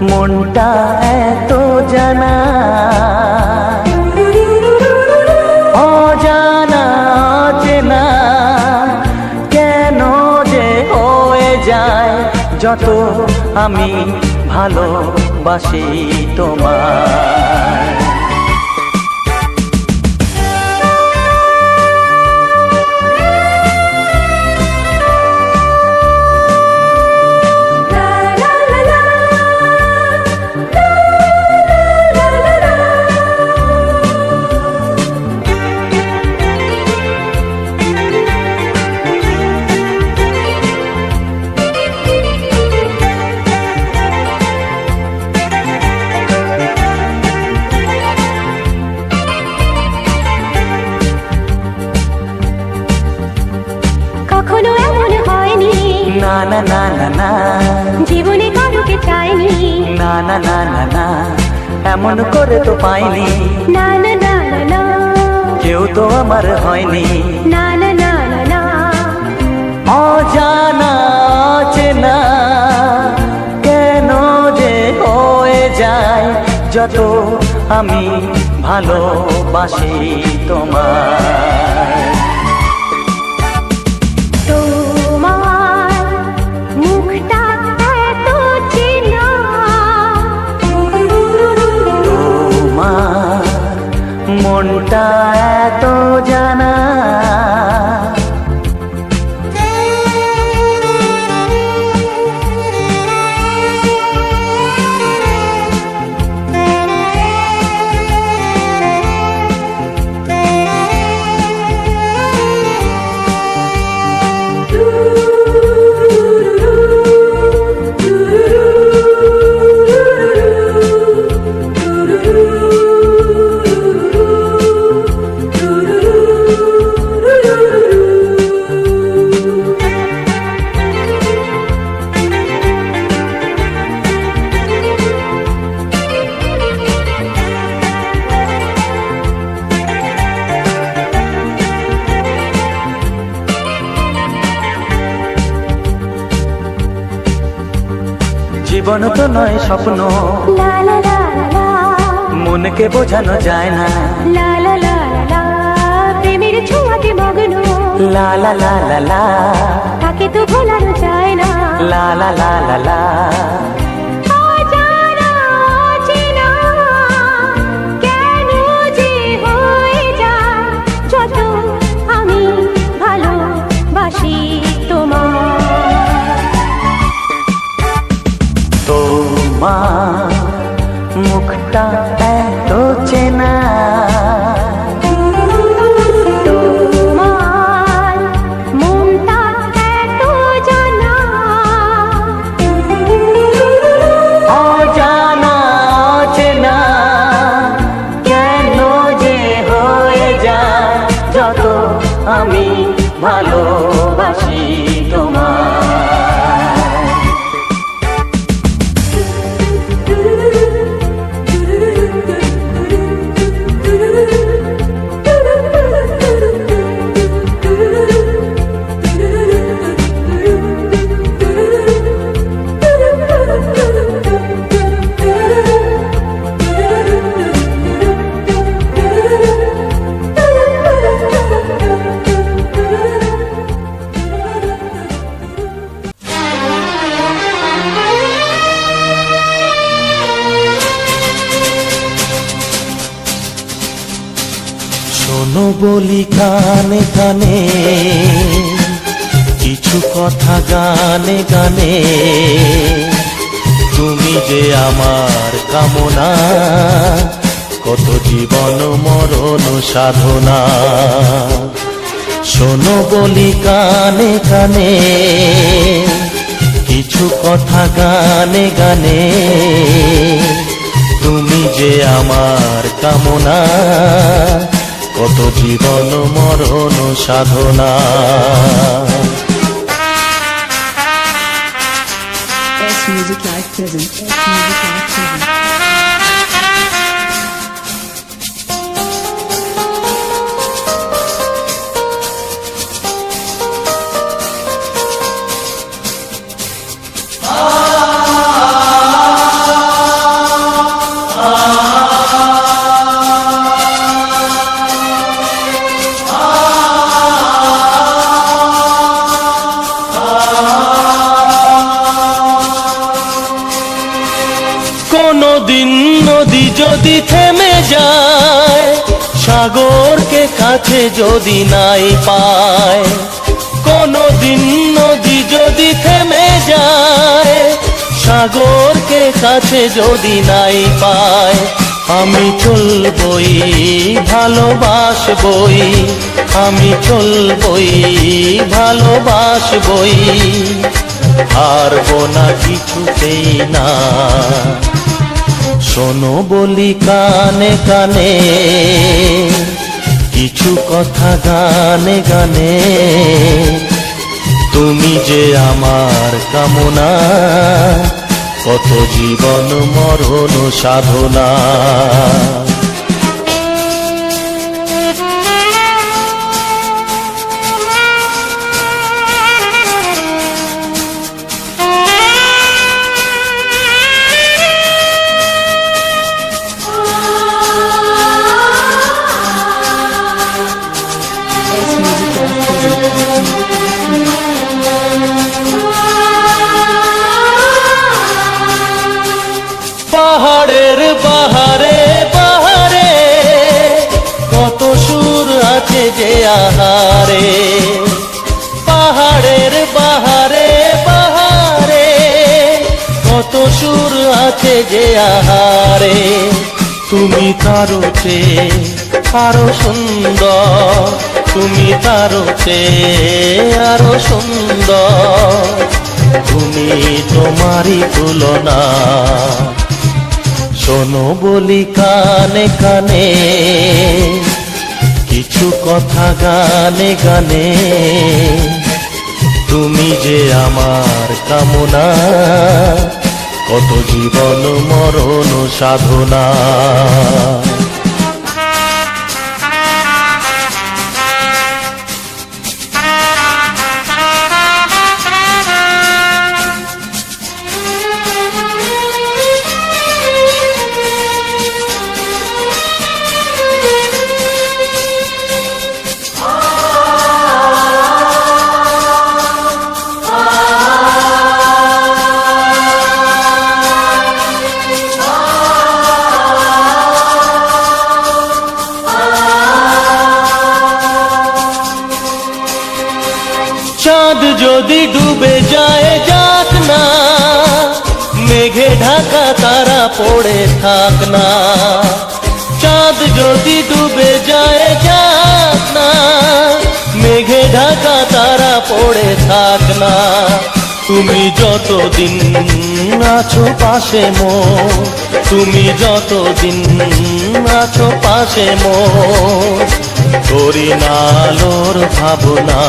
মনটা এত জানা, অজানা অচেনা কেন যে হয়ে যায় যত আমি ভালোবাসি তোমায়। না না না না না, জীবনে কারোকে চাইনি। না না না না না, এমন করে তো পাইনি। না না না না না, কেউ তো আমার হয়নি। না না না না না, অজানা অচেনা কেন যে হয়ে যায় যত আমি ভালোবাসি তোমায়। মনটা এত জানা, জীবন তো নয় স্বপ্ন, লা লা লা লা, মনকে বোঝানো যায় না। লা লা লা লা, প্রেমের ছোঁয়াতে মগ্ন। লা লা লা লা লা, তাকে তো ভোলানো যায় না। লা লা লা লা লা, অজানা অচেনা কেন যে হয়ে যায় যত আমি ভালোবাসি তোমায়। তোমার মুখটা এত চেনা, তোমার মনটা এত জানা, অজানা অচেনা কেন যে হয়ে যায় যত আমি ভালোবাসি তোমায়। শোনো বলি কানে কানে কিছু কথা গানে গানে, তুমি যে আমার কামনা, কত জীবন মরণ সাধনা। শোনো বলি কানে কানে কিছু কথা গানে গানে, তুমি যে আমার কামনা, কত জীবন মরণ সাধনা। Music Live present. Music Live present. কোনদিন নদী যদি থেমে যায়, সাগরকে কাছে যদি নাই পায়, কোনদিন নদী যদি থেমে যায়, সাগরকে কাছে যদি নাই পায়, আমি চলবই ভালোবাসবই, আমি চলবই ভালোবাসবই, হারবো না কিছুতেই না। শোনো বলি কানে কানে, কিছু কথা গানে গানে, তুমি যে আমার কামনা, কত জীবন মরণ সাধনা। Best music live present. পাহাড়ের বাহারে বাহারে, কত সুর আছে যে আহারে, পাহাড়ের বাহারে বাহারে, কত সুর আছে যে আহারে, তুমি তারও চেয়ে আরো সুন্দর, তুমি তারও চেয়ে আরো সুন্দর, তুমি তোমারই তুলনা। শোনো বলি কানে কানে, কিছু কথা গানে গানে, তুমি যে আমার কামনা, কত জীবন মরণ সাধনা। চাঁদ যদি ডুবে যায় যাক না, মেঘে ঢাকা তারা পড়ে থাক না, চাঁদ যদি ডুবে যায় যাক না, মেঘে ঢাকা তারা পড়ে থাক না, তুমি যতদিন আছো পাশে মোর, তুমি যতদিন আছো পাশে মোর, করি না আলোর ভাবনা।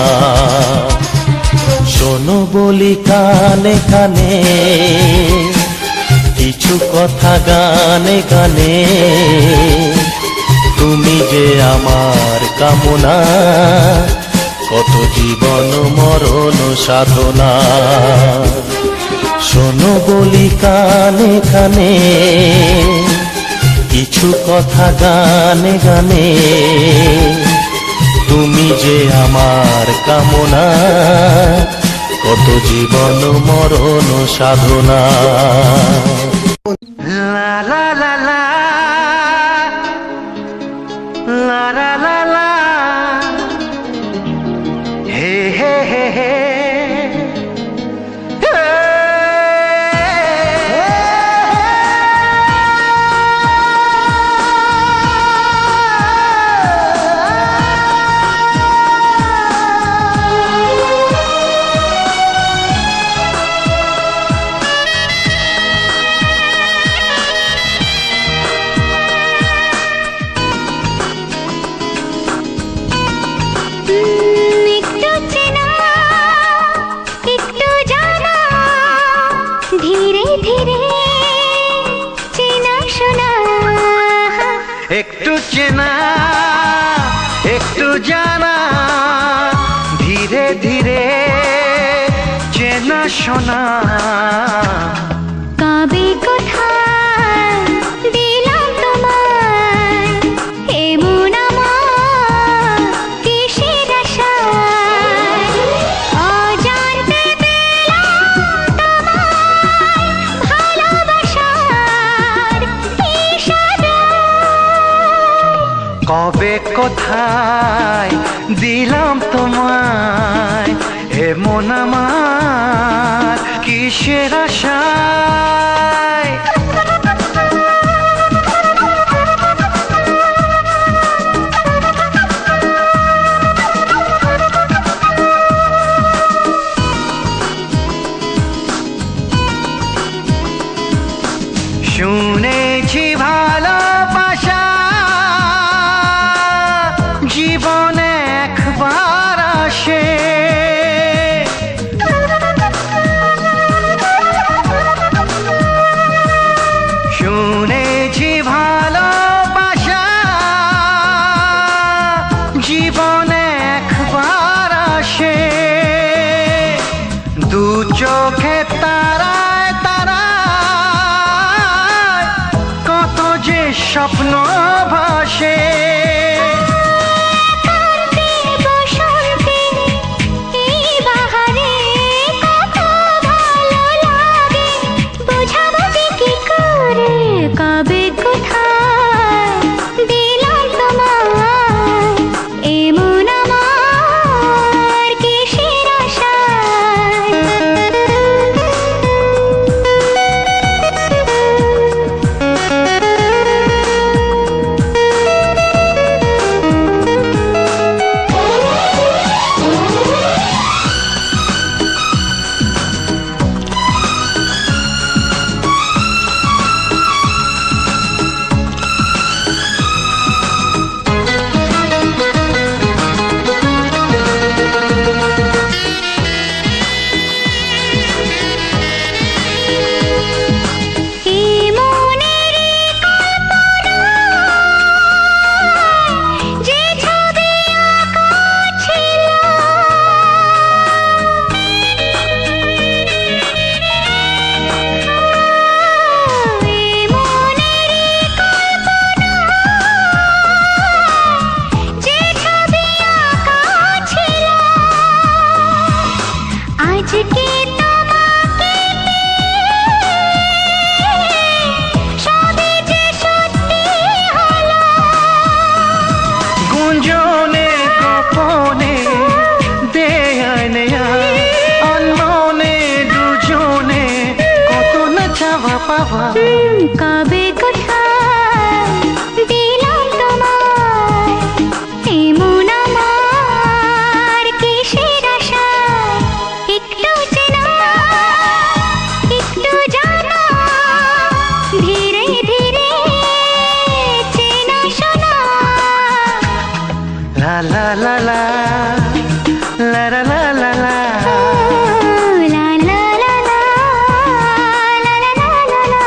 শোনো বলি কানে কানে, কিছু কথা গানে গানে, তুমি যে আমার কামনা, কত জীবন মরণ সাধনা। শোনো বলি কানে কানে, কিছু কথা গানে গানে, তুমি যে আমার কামনা, কত জীবন মরণ সাধনা। লা লা লা লা লা লা লা লা, হে হে হে হে, একটু চেনা একটু জানা, ধীরে ধীরে চেনা শোনা, একটু চেনা একটু জানা, ধীরে ধীরে চেনা শোনা, কবে কোথায় দিলাম তোমায় এমন আমার কিসের আশায়, অজান্তে পেলাম তোমায় ভালোবাসায়, কোথায় দিলাম তোমায় এ মন আমার কিসের আশায় শুনেছি ভালোবাসা জীবনে একবার আসে শুনেছি ভালোবাসা জীবনে একবার আসে দু চোখে তারায় তারায় কত যে স্বপ্ন ভাসে গুঞ্জনে গোপনে দেয়ায় নেয়ায় অন্যনে দুজনে কত না চাওয়া পাওয়া কবে কোথায় দিলাম তোমায় এমন আমার কিসের আশায় একটু চেনা একটু জানা ধীরে ধীরে চেনা শোনা লা লা লা লা লা লা লা লা লা La la la la la la la la la.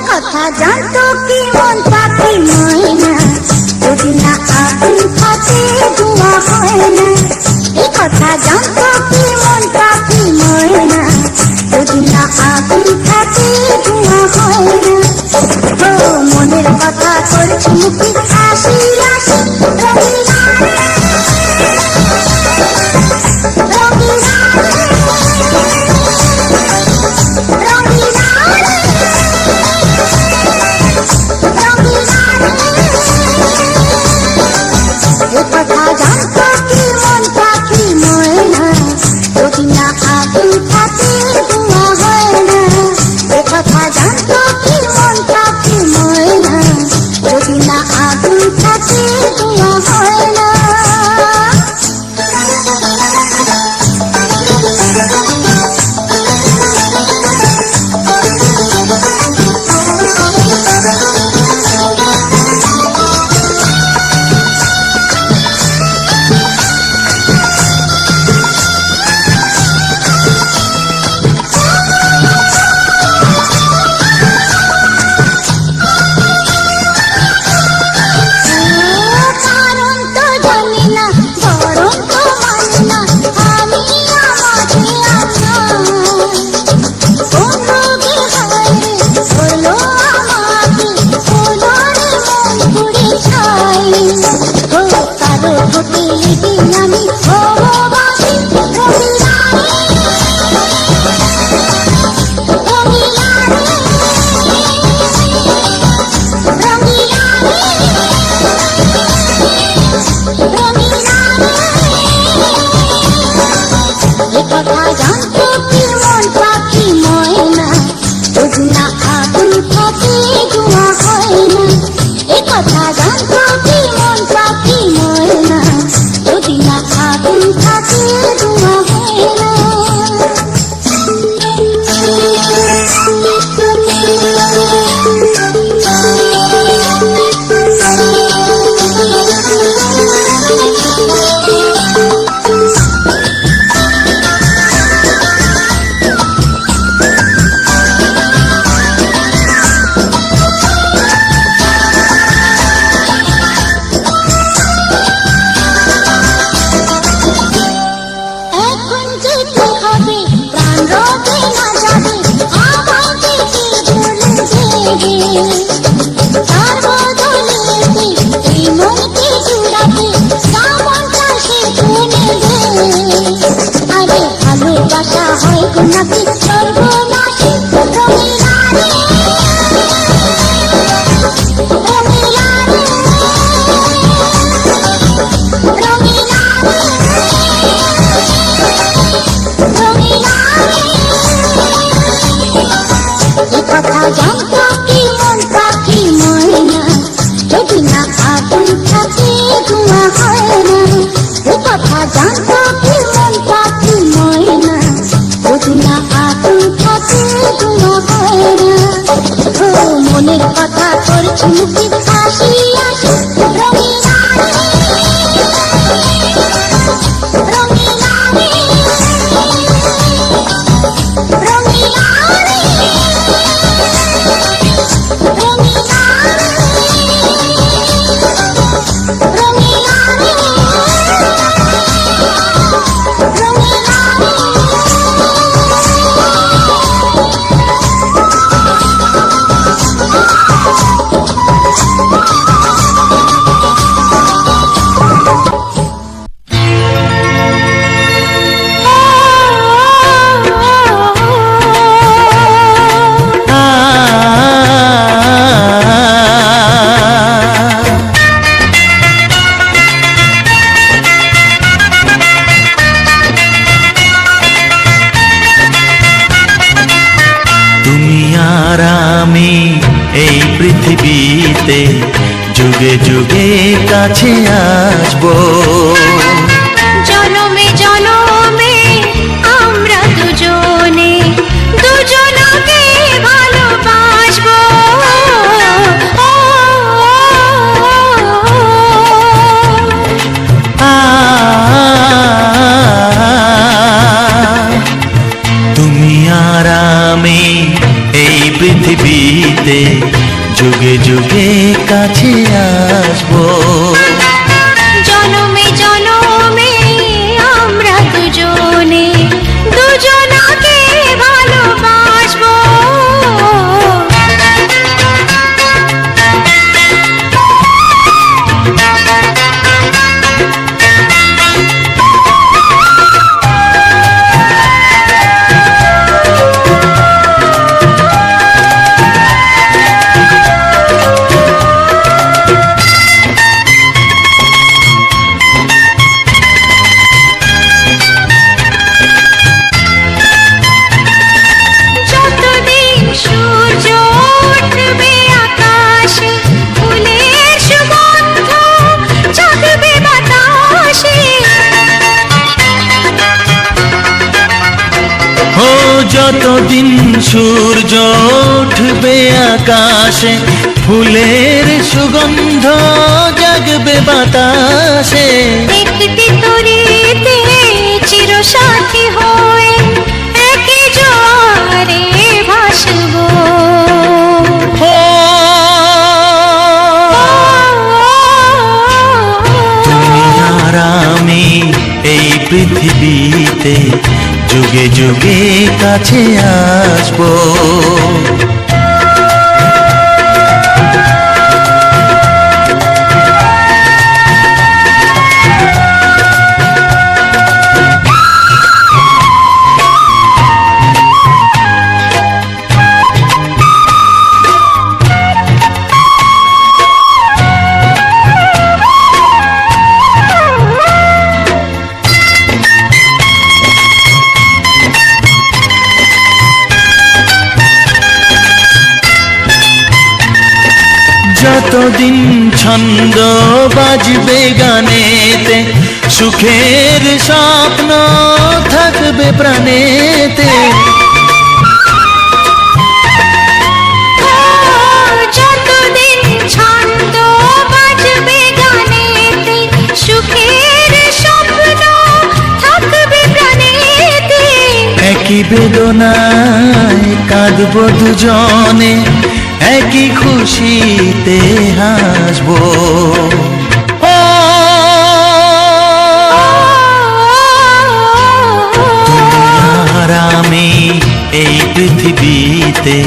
কথা জানতো কি মন পাখি ময়না যদি না আগুন থাকে ধোঁয়া হয় না এই কথা জানতো কি মন পাখি ময়না যদি না আগুন থাকে ধোঁয়া হয় না ও মনের কথা করছি মুখে হাসি হাসি রঙিনা রঙিনা রঙিনা কথা জানতো কি মন পাখি ময়না যদি না আগুন থাকে ধোঁয়া হয় না কথা জানতো কি মন পাখি ময়না যদি না থাকে ধোঁয়া হয় না, এই কথা জানতো কি মন পাখি ময়না, যদি না আগুন থাকে ধোঁয়া হয় না। এখন যেতে হবে প্রাণ রবে না যাবে, আমাকে কি ভুলে দেবে, তার বদলেতে এই মনকে জুড়াবে, সামনটা সে শুনে দে। আরে ভালোবাসা হয় গো নাকি সর্বনাশী, রঙিলা রে, রঙিলা রে, রঙিলা রে, এই কথা জানতো কি মন পাখি ময়না, যদি না আগুন থাকে ধোঁয়া হয় না, এই কথা জানতো কি মন পাখি ময়না, যদি না আগুন থাকে ধোঁয়া হয় না। ও মনের কথা করছি মুখে হাসি আসি, রঙিলা রে, রঙিলা রে, রঙিলা রে, রঙিলা রে, রঙিলা রে, রঙিলা রে। তুমি আর আমি এই পৃথিবীতে যুগে যুগে কাছে আসবো, জনমে জনমে আমরা দুজনে দুজনকে ভালোবাসবো। তুমি আর আমি এই পৃথিবীতে যুগে যুগে কাছে আসবো, জনমে জনমে আমরা দুজনে দুজনকে ভালোবাসবো। যতদিন সূর্য উঠবে আকাশে, ফুলের সুগন্ধ জাগবে বাতাসে। ও যতদিন সূর্য উঠবে আকাশে, ফুলের সুগন্ধ জাগবে বাতাসে। একটি তরিতে চিরসাথী হয়ে একই জোয়ারে ভাসবো। ও তুমি আর আমি এই পৃথিবীতে যুগে যুগে কাছে আসবো। যতদিন ছন্দ বাজবে গানেতে, সুখের স্বপ্ন থাকবে প্রাণেতে। যতদিন ছন্দ বাজবে গানেতে, সুখের স্বপ্ন থাকবে প্রাণেতে। একই বেদনায় কাঁদবো দুজনে, একই খুশিতে হাসবো। তোমার আমি এই পৃথিবীতে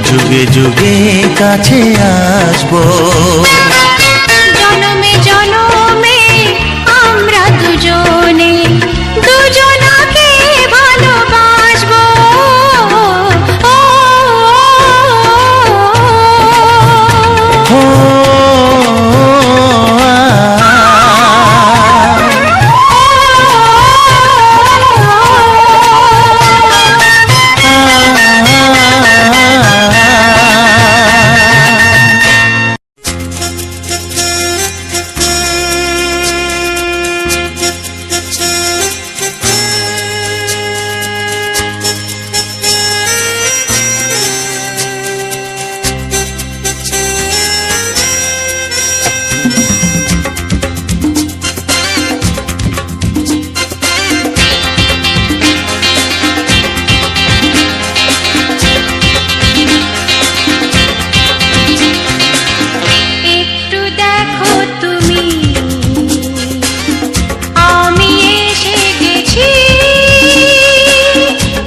যুগে যুগে কাছে আসবো। জনমে জনমে আমরা দুজনে দুজনাকে ভালোবাসবো। একটু দেখো তুমি, আমি এসে গেছি,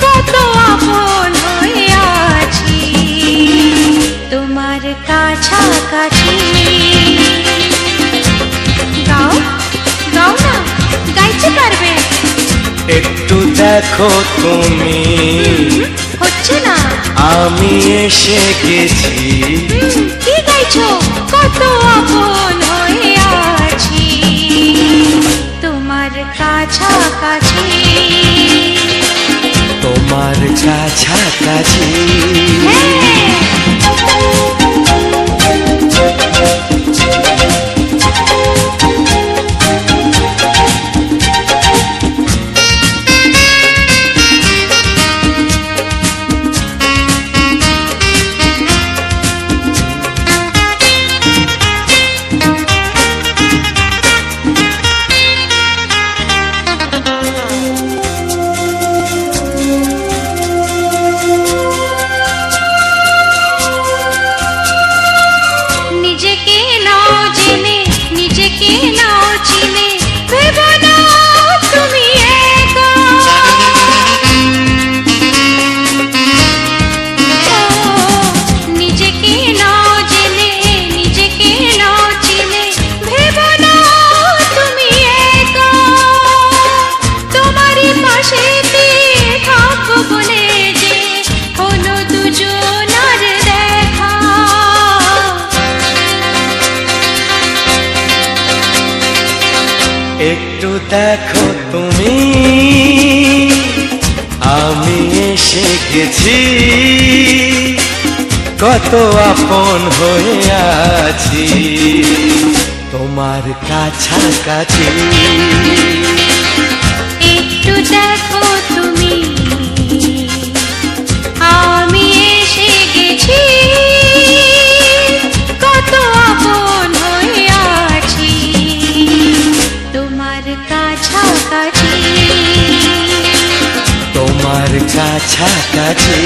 কত আপন হয়ে আছি তোমার কাছাকাছি। গাও গাও না, গাইতে পারবে? একটু দেখো তুমি, হচ্ছে না। আমি এসে গেছি, কি গাইছো? কত আপন হয়ে আছি তোমার কাছাকাছি। তোমার কাছাকাছি। নিজেকে নাও জেনে, নিজেকে নাও চিনে, ভেবো না তুমি একা। নিজেকে নাও জেনে, নিজেকে নাও চিনে, ভেবো না তুমি একা। তোমারই পাশেতে থাকবো বলে যে হলো দুজনার দেখা। একটু দেখো তুমি, আমি এসে গেছি, কত আপন হয়ে আছি তোমার কাছাকাছি। একটু দেখো তুমি, আমি এসে গেছি, কত আপন হয়ে আছি তোমার কাছাকাছি। তোমার কাছাকাছি।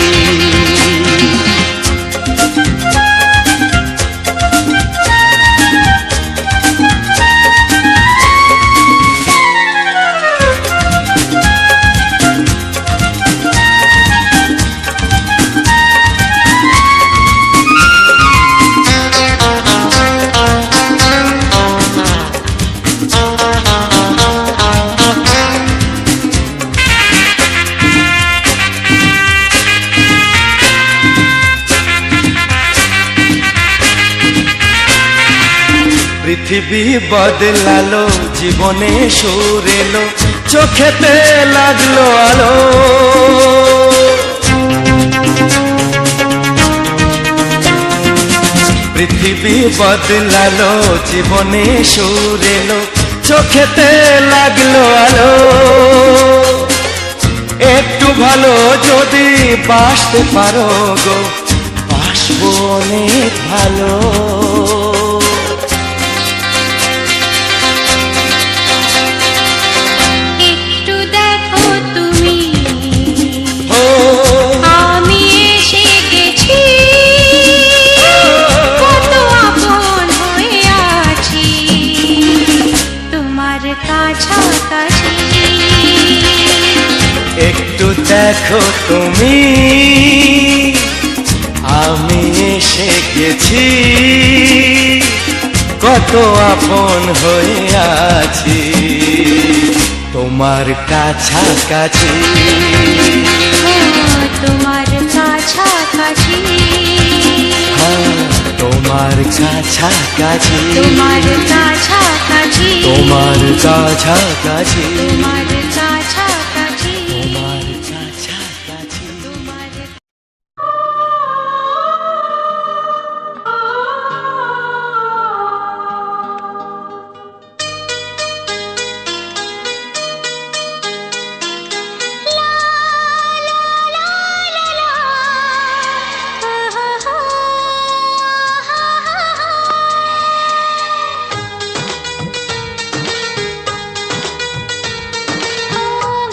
পৃথিবী বদলালো, জীবনে সুর এলো, চোখেতে লাগলো আলো। পৃথিবী বদলালো জীবনে সুর এলো চোখেতে লাগলো আলো একটু ভালো যদি বাসতে পারো গো বাসবো অনেক ভালো একটু দেখো তুমি ও আমি এসে গেছি কত আপন হয়ে আছি তোমার কাছাকাছি একটু দেখো তুমি আমি এসে গেছি কত আপন হয়ে আছি তোমার কাছাকাছি তোমার কাছাকাছি হ্যাঁ, তোমার কাছাকাছি তোমার কাছাকাছি তোমার কাছাকাছি তোমার কাছাকাছি তোমার কাছাকাছি তোমার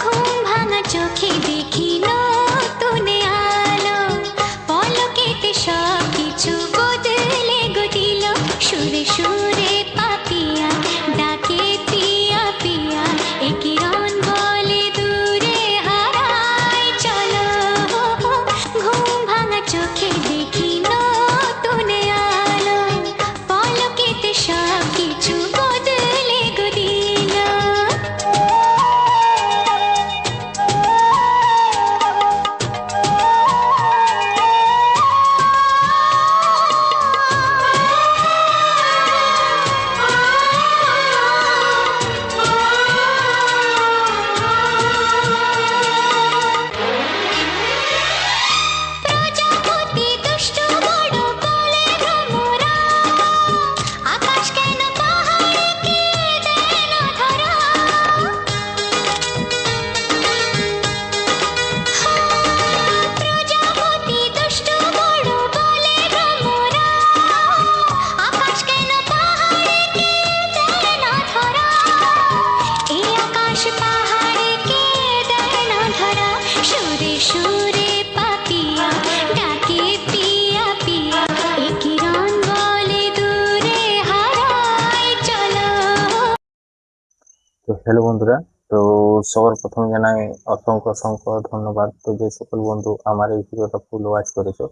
ঘুম ভাঙা চোখে দেখি নতুন আলো পলকেতে সব কিছু বদলে গদিল সুরে সুরে পাপিয়া ডাকে পিয়া পিয়া একই রন বলে দূরে হারাই চলো ঘুম ভাঙা চোখে দেখি নতুন আলো পলকেতে সব কিছু বদলে গদিল প্রজাপতি দুষ্টু বড় বলে ভ্রমরা আকাশ কেন পাহাড়কে দেয় না ধরা প্রজাপতি দুষ্টু বড় বলে ভ্রমরা আকাশ কেন পাহাড়কে দেয় না ধরা এই আকাশ পাহাড়কে দেয় না ধরা সুরে সুরে পাপিয়া ডাকে পিয়া পিয়া একই রন বলে দূরে হারাই চলো তো হ্যালো বন্ধুরা, তো সবার প্রথম জানাই অসংখ্য অসংখ্য ধন্যবাদ। তো যে সকল বন্ধু আমার এই ভিডিওটা ফুল ওয়াচ করেছো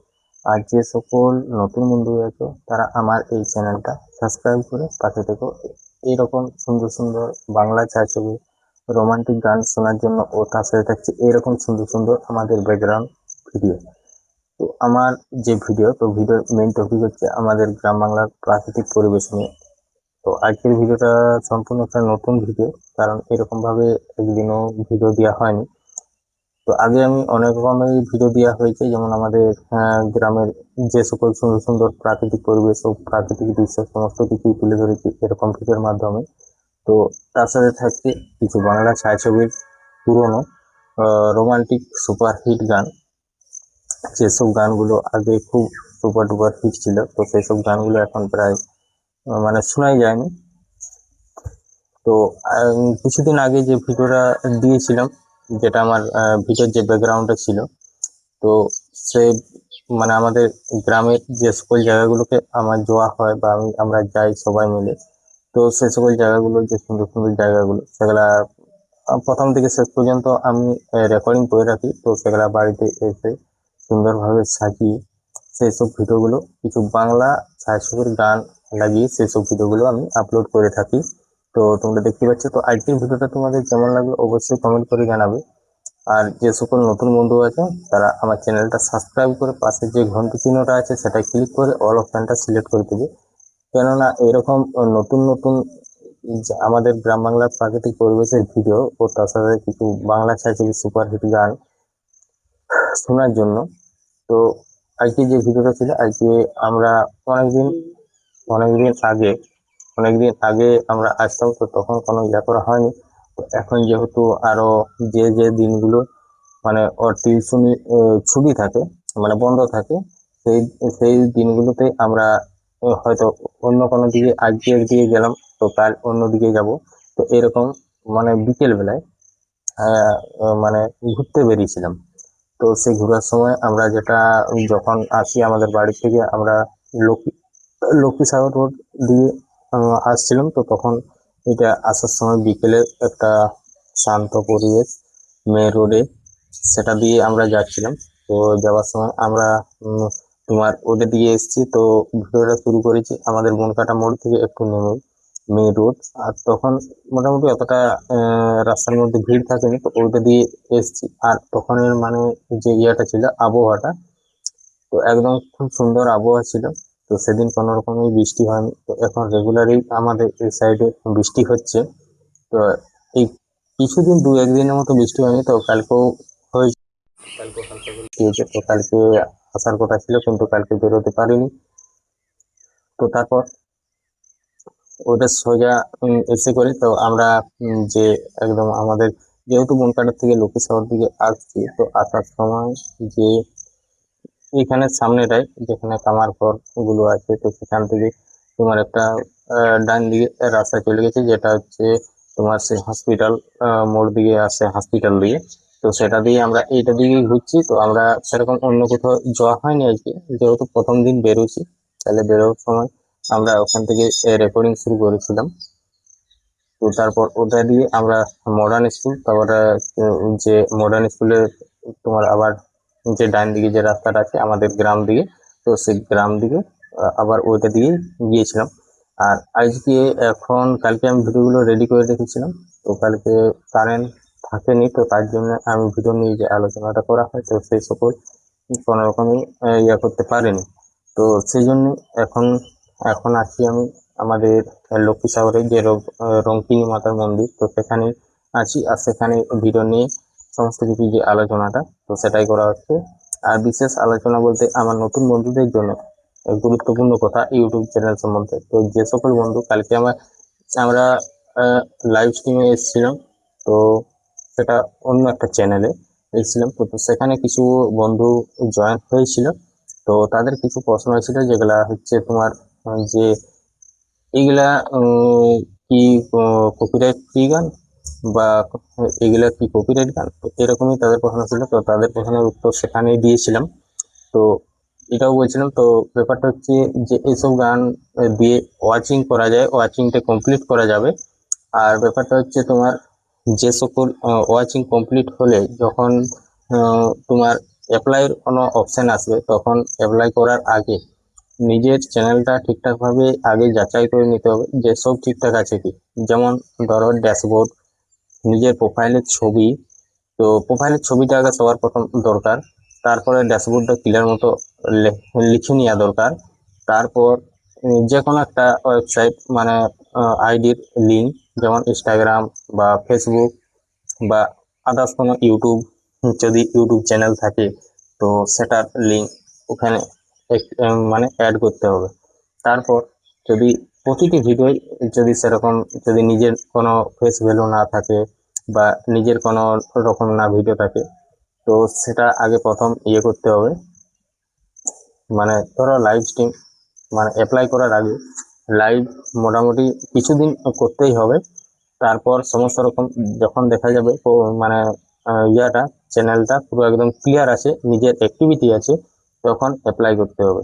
আর যে সকল নতুন বন্ধু আছো তারা আমার এই চ্যানেলটা সাবস্ক্রাইব করে পাশে থেকো এরকম সুন্দর সুন্দর বাংলা ছায়াছবি রোমান্টিক গান শোনার জন্য ও তার সাথে থাকছে এরকম সুন্দর সুন্দর আমাদের ব্যাকগ্রাউন্ড ভিডিও। তো আমার যে ভিডিওর মেইন টপিক হচ্ছে আমাদের গ্রাম বাংলার প্রাকৃতিক পরিবেশ নিয়ে। তো আজকের ভিডিওটা সম্পূর্ণ একটা নতুন ভিডিও, কারণ এরকম ভাবে একদিনও ভিডিও দেওয়া হয়নি। তো আগে আমি অনেক রকমের ভিডিও দেওয়া হয়েছে, যেমন আমাদের গ্রামের যে সকল সুন্দর সুন্দর প্রাকৃতিক পরিবেশ ও প্রাকৃতিক দৃশ্য সমস্ত কিছুই তুলে ধরেছি এরকম ভিডিওর মাধ্যমে। তো তার সাথে থাকছে কিছু বাংলা ছায়াছবির পুরনো রোমান্টিক সুপারহিট গান, যেসব গানগুলো আগে খুব সুপার ডুপার হিট ছিল। তো সেই সব গানগুলো এখন প্রায় মানে শোনাই যায়নি। তো কিছুদিন আগে যে ভিডিওটা দিয়েছিলাম, যেটা আমার ভিডিওর যে ব্যাকগ্রাউন্ডটা ছিল, তো সে মানে আমাদের গ্রামের যে সকল জায়গাগুলোকে আমার যাওয়া হয় বা আমরা যাই সবাই মিলে, তো সে সকল জায়গাগুলো যে সুন্দর সুন্দর জায়গাগুলো সেগুলা প্রথম থেকে শেষ পর্যন্ত আমি রেকর্ডিং করে রাখি। তো সেগুলা বাড়িতে এসে সুন্দরভাবে সাজিয়ে সেই সব ভিডিওগুলো কিছু বাংলা ছায়াছবির গান লাগিয়ে সেই সব ভিডিওগুলো আমি আপলোড করে থাকি। তো তোমরা দেখতে পাচ্ছ। তো আজকের ভিডিওটা তোমাদের কেমন লাগলো অবশ্যই কমেন্ট করে জানাবে। আর যে সকল নতুন বন্ধু আছে তারা আমার চ্যানেলটা সাবস্ক্রাইব করে পাশে যে ঘন্টি চিহ্নটা আছে সেটা ক্লিক করে অল অপশনটা সিলেক্ট করে দেবে, কেননা এরকম নতুন নতুন যে আমাদের গ্রাম বাংলার প্রাকৃতিক পরিবেশের ভিডিও ও তার সাথে কিছু বাংলা ছায়াছবি সুপারহিট গান শোনার জন্য। তো আজকে যে ভিডিওটা ছিল, আজকে আমরা অনেকদিন অনেকদিন আগে আমরা আসতাম, তো তখন কোনো ইয়া করা হয়নি। তো এখন যেহেতু আরো যে দিনগুলো মানে ওর টিউশনি ছুটি থাকে, মানে বন্ধ থাকে, সেই সেই দিনগুলোতে আমরা হয়তো অন্য কোনো দিকে, আজকে একদিকে গেলাম তো কাল অন্য দিকে যাব। তো এরকম মানে বিকেল বেলায় মানে ঘুরতে বেরিয়েছিলাম। তো সেই ঘোরার সময় আমরা যেটা, যখন আসি আমাদের বাড়ি থেকে, আমরা লক্ষ্মী লক্ষ্মীসাগর রোড দিয়ে আসছিলাম। তো তখন এটা আসার সময় বিকেলে একটা শান্ত পরিবেশ, মেন রোডে, সেটা দিয়ে আমরা যাচ্ছিলাম। তো যাওয়ার সময় আমরা তোমার ওটা দিয়ে এসেছি। তো ভিডিওটা শুরু করেছি আমাদের বনকাটা মোড় থেকে একটু নেমে, মেন রোড। আর তখন মোটামুটি অতটা রাস্তার মধ্যে ভিড় থাকেনি, তো ওইটা দিয়ে এসেছি। আর তখনের মানে যে ইয়েটা ছিল, আবহাওয়াটা তো একদম খুব সুন্দর আবহাওয়া ছিল। তো সেদিন কোনো রকমই বৃষ্টি হয়নি। তো এখন রেগুলারই আমাদের এই সাইডে বৃষ্টি হচ্ছে। তো এই কিছুদিন, দু একদিনের মতো বৃষ্টি হয়নি, তো কালকেও হয়েছে, কালকে হালকা করে হয়েছে। তো কালকে আসার কথা ছিল, কিন্তু কালকে বেরোতে পারিনি। তো তারপর ওটা সোজা এসে করে, তো আমরা যে একদম আমাদের, যেহেতু বনকাটার থেকে লক্ষ্মীসাগর দিকে আসছি, তো আসার সময় যে এখানে সামনেটায় যেখানে কামার ঘর গুলো আছে, তো সেখান থেকে তোমার একটা ডান দিকে রাস্তা চলে গেছে, যেটা হচ্ছে তোমার সেই হসপিটাল মোড় দিকে আসে, হসপিটাল দিয়ে। তো সেটা দিয়ে আমরা এইটা দিকেই ঘুরছি। তো আমরা সেরকম অন্য কোথাও যাওয়া হয়নি আজকে, যেহেতু প্রথম দিন বেরোছি। তাহলে বেরোবার সময় আমরা ওখান থেকে রেকর্ডিং শুরু করেছিলাম। তো তারপর ওটা দিয়ে আমরা মডার্ন স্কুল, তারপরে যে মডার্ন স্কুলে তোমার আবার যে ডান দিকে যে রাস্তাটা আছে আমাদের গ্রাম দিকে, তো সেই গ্রাম দিকে আবার ওইটা দিয়ে গিয়েছিলাম। আর আজকে এখন কালকে আমি ভিডিওগুলো রেডি করে রেখেছিলাম। তো কালকে কারেন্ট থাকেনি, তো তার জন্য আমি ভিডিও নিয়ে যে আলোচনাটা করা হয়, তো সেই সকল কোনো রকমই ইয়ে করতে পারিনি। তো সেই জন্য এখন এখন আছি আমি আমাদের লক্ষ্মীসাগরে যে রঙ্কিনী মাতার মন্দির, তো সেখানে আছি। আর সেখানে ভিডিও নিয়ে সমস্ত কিছু যে আলোচনাটা, তো সেটাই করা হচ্ছে। আর বিশেষ আলোচনা বলতে আমার নতুন বন্ধুদের জন্য গুরুত্বপূর্ণ কথা ইউটিউব চ্যানেল সম্বন্ধে। তো যে সকল বন্ধু কালকে আমরা লাইভ স্ট্রিমে এসেছিলাম, তো সেটা অন্য একটা চ্যানেলে এসেছিলাম। তো সেখানে কিছু বন্ধু জয়েন হয়েছিল। তো তাদের কিছু প্রশ্ন ছিল, যেগুলা হচ্ছে তোমার যে এগুলা কি কপিরাইট ফ্রি গান, বা এগুলা কি কপিরাইট গান, তো এরকমই তাদের প্রশ্ন ছিল। তো তাদের প্রশ্নের উত্তর সেখানেই দিয়েছিলাম। তো এটাও বলছিলাম, তো ব্যাপারটা হচ্ছে যে এইসব গান দিয়ে ওয়াচিং করা যায়, ওয়াচিংটা কমপ্লিট করা যাবে। আর ব্যাপারটা হচ্ছে তোমার যে সকল ওয়াচিং কমপ্লিট হলে যখন তোমার অ্যাপ্লাইয়ের কোনো অপশান আসবে, তখন অ্যাপ্লাই করার আগে নিজের চ্যানেলটা ঠিকঠাকভাবে আগে যাচাই করে নিতে হবে যে সব ঠিকঠাক আছে কি। যেমন ধরো ড্যাশবোর্ড, নিজের প্রোফাইলের ছবি। তো প্রোফাইলের ছবিটা আগে সবার প্রথম দরকার। তারপরে ড্যাশবোর্ডটা ক্লিয়ার মতো লিখে নেওয়া দরকার। তারপর যে কোনো একটা ওয়েবসাইট, মানে আইডির লিঙ্ক, যেমন ইনস্টাগ্রাম বা ফেসবুক বা আদার্স কোনো ইউটিউব, যদি ইউটিউব চ্যানেল থাকে, তো সেটার লিঙ্ক ওখানে মানে অ্যাড করতে হবে। তারপর যদি প্রতিটি ভিডিও, যদি সেরকম, যদি নিজের কোনো ফেস ভ্যালু না থাকে বা নিজের কোনো রকম না ভিডিও থাকে, তো সেটা আগে প্রথম ইয়ে করতে হবে। মানে ধরো লাইভ স্ট্রিম, মানে অ্যাপ্লাই করার আগে লাইভ মোটামুটি কিছুদিন করতেই হবে। তারপর সমস্ত রকম যখন দেখা যাবে মানে ইয়াটা, চ্যানেলটা পুরো একদম ক্লিয়ার আছে, নিজের অ্যাক্টিভিটি আছে, তখন অ্যাপ্লাই করতে হবে।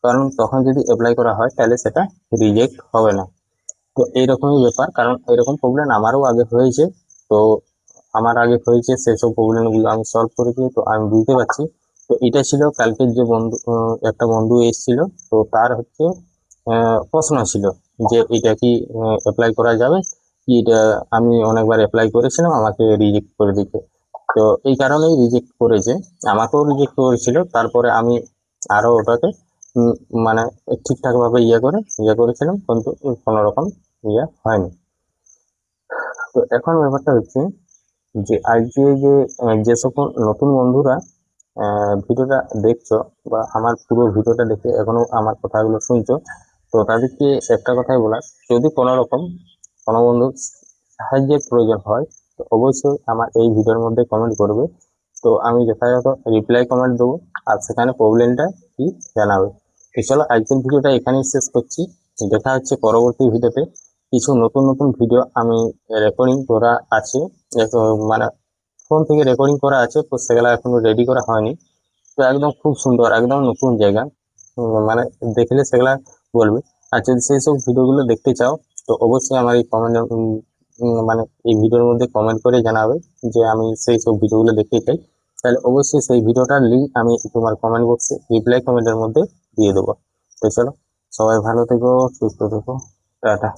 কারণ তখন যদি অ্যাপ্লাই করা হয় তাহলে সেটা রিজেক্ট হবে না। তো এইরকমই ব্যাপার, কারণ এরকম প্রবলেম আমারও আগে হয়েছে। তো আমার আগে হয়েছে, সেসব প্রবলেমগুলো আমি সলভ করেছি, তো আমি বুঝতে পারছি। তো এটা ছিল কালকের যে বন্ধু, একটা বন্ধু এসেছিল। তো তার হচ্ছে প্রশ্ন ছিল যে এটা কি অ্যাপ্লাই করা যাবে কি, এটা আমি অনেকবার অ্যাপ্লাই করেছিলাম, আমাকে রিজেক্ট করে দিতে। তো এই কারণেই রিজেক্ট করেছে, আমাকেও রিজেক্ট করেছিল। তারপরে আমি আরো ওটাকে উম, মানে ঠিকঠাক ভাবে ইয়ে করেছিলাম, কিন্তু কোনো রকম ইয়ে হয়নি। তো এখন ব্যাপারটা হচ্ছে যে আজকে যে যে সকল নতুন বন্ধুরা ভিডিওটা দেখছো বা আমার পুরো ভিডিওটা দেখে এখনো আমার কথাগুলো শুনছো, তো তাদেরকে একটা কথাই বলার, যদি কোনো রকম কোনো বন্ধু সাহায্যের প্রয়োজন হয় তো অবশ্যই আমার এই ভিডিওর মধ্যে কমেন্ট করবে। তো আমি যথাযথ রিপ্লাই কমেন্ট দেবো আর সেখানে প্রবলেমটা কি জানাবে। তো চলো আজকের ভিডিওটা এখানেই শেষ করছি। দেখা হচ্ছে পরবর্তী ভিডিওতে। কিছু নতুন নতুন ভিডিও আমি রেকর্ডিং করা আছে, মানে ফোন থেকে রেকর্ডিং করা আছে, তো সেগুলো এখনো রেডি করা হয়নি। তো একদম খুব সুন্দর, একদম নতুন জায়গা, মানে দেখলে সেগুলা বলবে। আর যদি সেই সব ভিডিওগুলো দেখতে চাও তো অবশ্যই আমার এই কমেন্ট মানে এই ভিডিওর মধ্যে কমেন্ট করে জানাবে যে আমি সেই সব ভিডিওগুলো দেখতে চাই। তাহলে অবশ্যই সেই ভিডিওটার লিঙ্ক আমি তোমার কমেন্ট বক্সে রিপ্লাই কমেন্টের মধ্যে দিয়ে দেবো। তো চলো, সবাই ভালো থেকো, সুস্থ থেকো, টাটা।